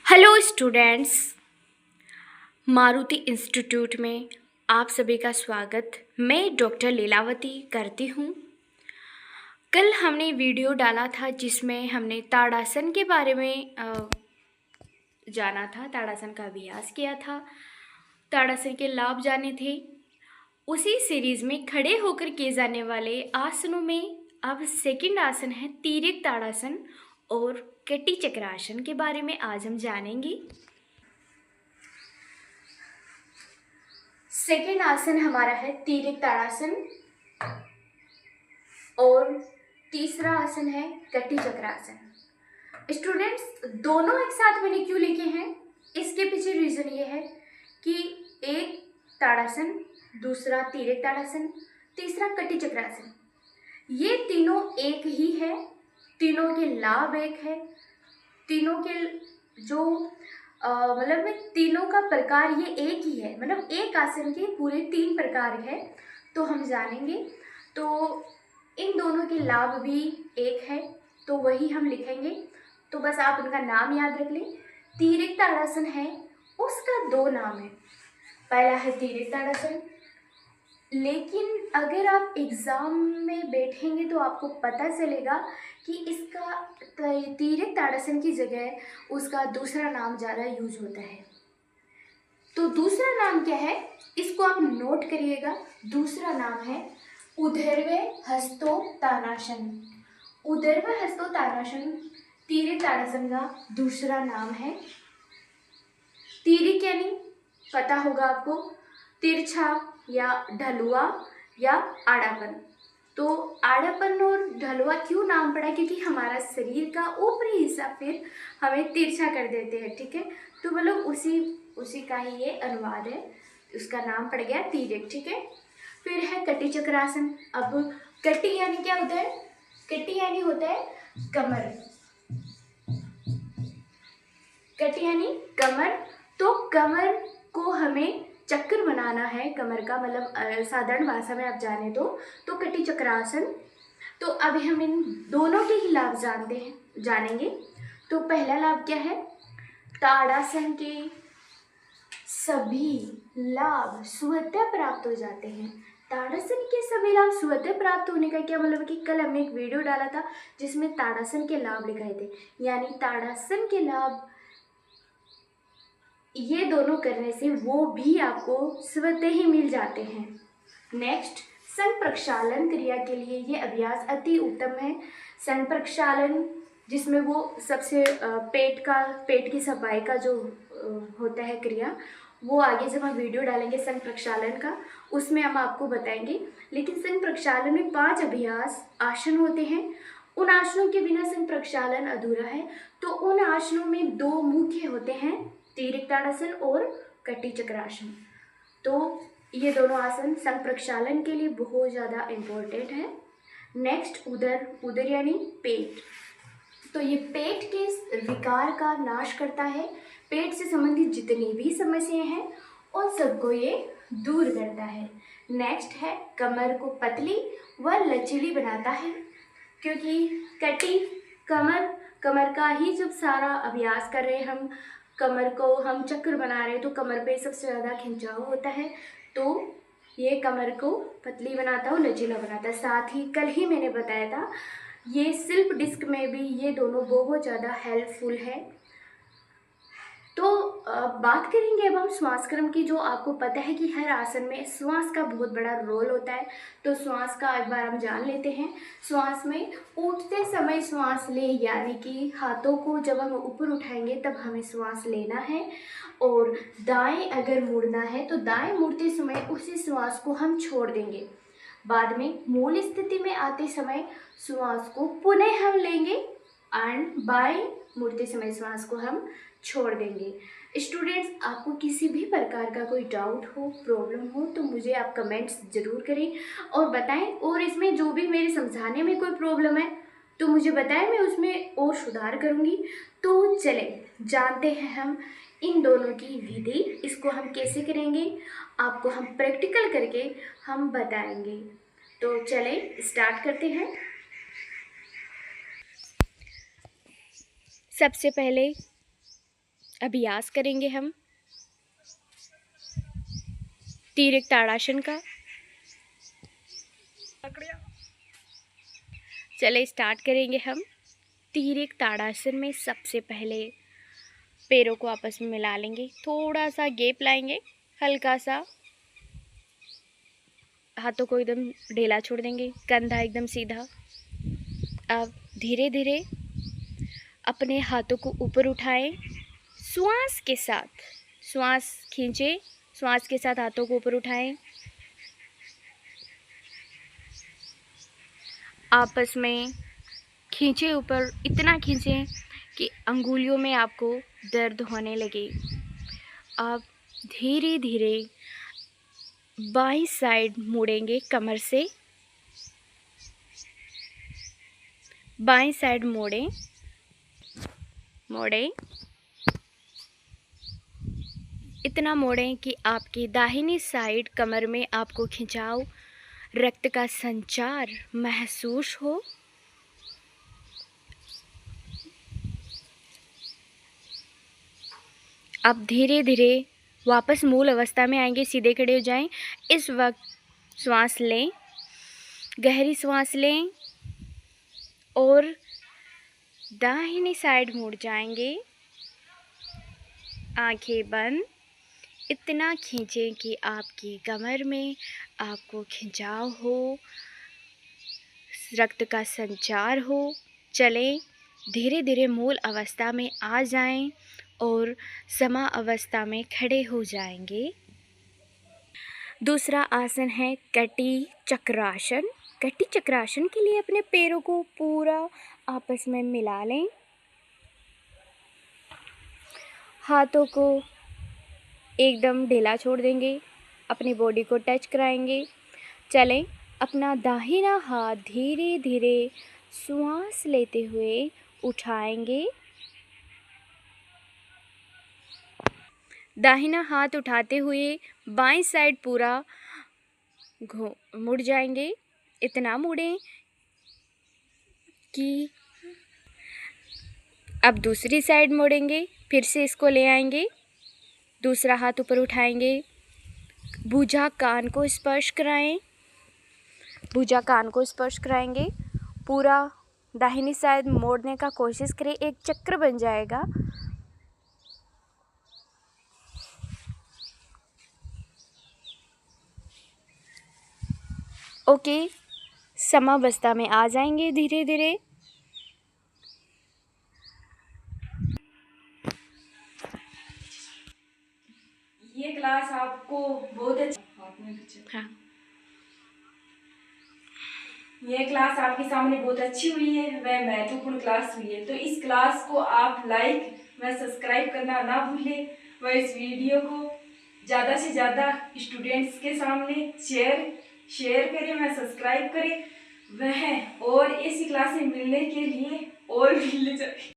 Hello students, Maruti institute में आप सभी का स्वागत मैं डॉक्टर लीलावती करती हूँ। कल हमने वीडियो डाला था जिसमें हमने ताड़ासन के बारे में जाना था, ताड़ासन का अभ्यास किया था, ताड़ासन के लाभ जाने थे। उसी सीरीज में खड़े होकर किए जाने वाले आसनों में अब सेकंड आसन है तिर्यक ताड़ासन और कटी चक्रासन के बारे में आज हम जानेंगे। सेकेंड आसन हमारा है तिर्यक ताड़ासन और तीसरा आसन है कटी चक्रासन। स्टूडेंट्स, दोनों एक साथ मैंने क्यों लिखे हैं, इसके पीछे रीजन ये है कि एक ताड़ासन, दूसरा तिर्यक ताड़ासन, तीसरा कटी चक्रासन, ये तीनों एक ही है, तीनों के लाभ एक है, तीनों के जो मतलब तीनों का प्रकार ये एक ही है, मतलब एक आसन के पूरे 3 प्रकार है तो हम जानेंगे। तो इन दोनों के लाभ भी एक है तो वही हम लिखेंगे। तो बस आप उनका नाम याद रख लें। तिर्यक ताड़ासन है, उसका 2 नाम है। पहला है तिर्यक ताड़ासन, लेकिन अगर आप एग्ज़ाम में बैठेंगे तो आपको पता चलेगा कि इसका तिर्यक ताड़ासन की जगह उसका दूसरा नाम ज़्यादा यूज होता है। तो दूसरा नाम क्या है, इसको आप नोट करिएगा। दूसरा नाम है ऊर्ध्व हस्तोत्तानासन। ऊर्ध्व हस्तोत्तानासन तिर्यक ताड़ासन का दूसरा नाम है। तिर्यक यानी पता होगा आपको, तिरछा या ढलुआ या आड़ापन। तो आड़ापन और ढलुआ क्यों नाम पड़ा, क्योंकि हमारा शरीर का ऊपरी हिस्सा फिर हमें तिरछा कर देते हैं, ठीक है। तो मतलब उसी का ही ये अनुवाद है, उसका नाम पड़ गया तिर्यक, ठीक है। फिर है कटी चक्रासन। अब कटी यानी क्या होता है, कटी यानी होता है कमर, कटी यानी कमर। तो कमर को हमें चक्र बनाना है, कमर का मतलब साधारण भाषा में आप जाने तो कटी चक्रासन। तो अभी हम इन दोनों के ही लाभ जानेंगे। तो पहला लाभ क्या है, ताड़ासन के सभी लाभ स्वतः प्राप्त हो जाते हैं। ताड़ासन के सभी लाभ स्वतः प्राप्त होने का क्या मतलब है कि कल हमने एक वीडियो डाला था जिसमें ताड़ासन के लाभ लिखाए थे, यानी ताड़ासन के लाभ ये दोनों करने से वो भी आपको स्वतः ही मिल जाते हैं। नेक्स्ट, संघ प्रक्षालन क्रिया के लिए ये अभ्यास अति उत्तम है। संघ प्रक्षालन जिसमें वो सबसे पेट की सफाई का जो होता है क्रिया, वो आगे जब हम वीडियो डालेंगे संघ प्रक्षालन का उसमें हम आपको बताएंगे। लेकिन संघ प्रक्षालन में 5 अभ्यास आसन होते हैं। उन आसनों के बिना संघ प्रक्षालन अधूरा है। तो उन आसनों में 2 मुख्य होते हैं, तिर्यक ताड़ासन और कटी चक्रासन। तो ये दोनों आसन संघ प्रक्षालन के लिए बहुत ज़्यादा इम्पोर्टेंट है। नेक्स्ट, उदर यानी पेट। तो ये पेट के विकार का नाश करता है। पेट से संबंधित जितनी भी समस्याएं हैं उन सबको ये दूर करता है। नेक्स्ट है कमर को पतली व लचीली बनाता है, क्योंकि कटी कमर का ही जब सारा अभ्यास कर रहे हैं हम, कमर को हम चक्र बना रहे हैं तो कमर पे सबसे ज़्यादा खिंचाव होता है। तो ये कमर को पतली बनाता है और लचीला बनाता है। साथ ही कल ही मैंने बताया था ये स्लिप डिस्क में भी ये दोनों बहुत ज़्यादा हेल्पफुल है। तो बात करेंगे अब हम श्वास क्रम की। जो आपको पता है कि हर आसन में श्वास का बहुत बड़ा रोल होता है, तो श्वास का एक बार हम जान लेते हैं। श्वास में उठते समय श्वास ले, यानी कि हाथों को जब हम ऊपर उठाएंगे तब हमें श्वास लेना है, और दाएं अगर मुड़ना है तो दाएं मुड़ते समय उसी श्वास को हम छोड़ देंगे। बाद में मूल स्थिति में आते समय श्वास को पुनः हम लेंगे एंड बाएं मुड़ते समय श्वास को हम छोड़ देंगे। स्टूडेंट्स, आपको किसी भी प्रकार का कोई डाउट हो, प्रॉब्लम हो तो मुझे आप कमेंट्स ज़रूर करें और बताएं, और इसमें जो भी मेरे समझाने में कोई प्रॉब्लम है तो मुझे बताएं, मैं उसमें और सुधार करूँगी। तो चलें जानते हैं हम इन दोनों की विधि, इसको हम कैसे करेंगे आपको हम प्रैक्टिकल करके हम बताएंगे। तो चलें स्टार्ट करते हैं। सबसे पहले अभ्यास करेंगे हम तिर्यक ताड़ासन का। चले स्टार्ट करेंगे हम। तिर्यक ताड़ासन में सबसे पहले पैरों को आपस में मिला लेंगे, थोड़ा सा गैप लाएंगे, हल्का सा हाथों को एकदम ढीला छोड़ देंगे, कंधा एकदम सीधा। अब धीरे धीरे अपने हाथों को ऊपर उठाएं, श्वास के साथ श्वास खींचे, श्वास के साथ हाथों को ऊपर उठाएं, आपस में खींचे ऊपर, इतना खींचें कि अंगुलियों में आपको दर्द होने लगे। अब धीरे धीरे बाईं साइड मुड़ेंगे, कमर से बाईं साइड मोड़ें, इतना मोड़ें कि आपकी दाहिनी साइड कमर में आपको खिंचाव, रक्त का संचार महसूस हो। अब धीरे धीरे वापस मूल अवस्था में आएंगे, सीधे खड़े हो जाएं। इस वक्त श्वास लें, गहरी श्वास लें और दाहिनी साइड मुड़ जाएंगे, आंखें बंद। इतना खींचें कि आपकी कमर में आपको खिंचाव हो, रक्त का संचार हो। चलें, धीरे धीरे मूल अवस्था में आ जाएं और समा अवस्था में खड़े हो जाएंगे। दूसरा आसन है कटी चक्रासन। कटी चक्रासन के लिए अपने पैरों को पूरा आपस में मिला लें, हाथों को एकदम ढीला छोड़ देंगे, अपनी बॉडी को टच कराएंगे। चलें, अपना दाहिना हाथ धीरे धीरे श्वास लेते हुए उठाएंगे। दाहिना हाथ उठाते हुए बाईं साइड पूरा मुड़ जाएंगे, इतना मुड़ें कि अब दूसरी साइड मुड़ेंगे, फिर से इसको ले आएंगे, दूसरा हाथ ऊपर उठाएंगे, भुजा कान को स्पर्श कराएं, भुजा कान को स्पर्श कराएंगे, पूरा दाहिनी साइड मोड़ने का कोशिश करें, एक चक्र बन जाएगा। ओके, समावस्था में आ जाएंगे धीरे धीरे। ये क्लास आपको बहुत अच्छी, हाँ, ये क्लास आपके सामने बहुत अच्छी हुई है, वह महत्वपूर्ण क्लास हुई है। तो इस क्लास को आप लाइक व सब्सक्राइब करना ना भूलें व इस वीडियो को ज़्यादा से ज़्यादा स्टूडेंट्स के सामने शेयर करें व सब्सक्राइब करें। वह और ऐसी क्लासें मिलने के लिए और मिलने चाहिए।